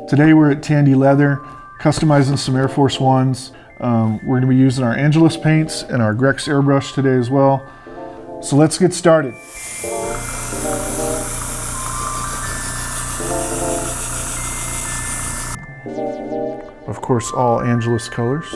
Today we're at Tandy Leather, customizing some Air Force Ones. We're going to be using our Angelus paints and our Grex airbrush today as well. So let's get started. Of course, all Angelus colors.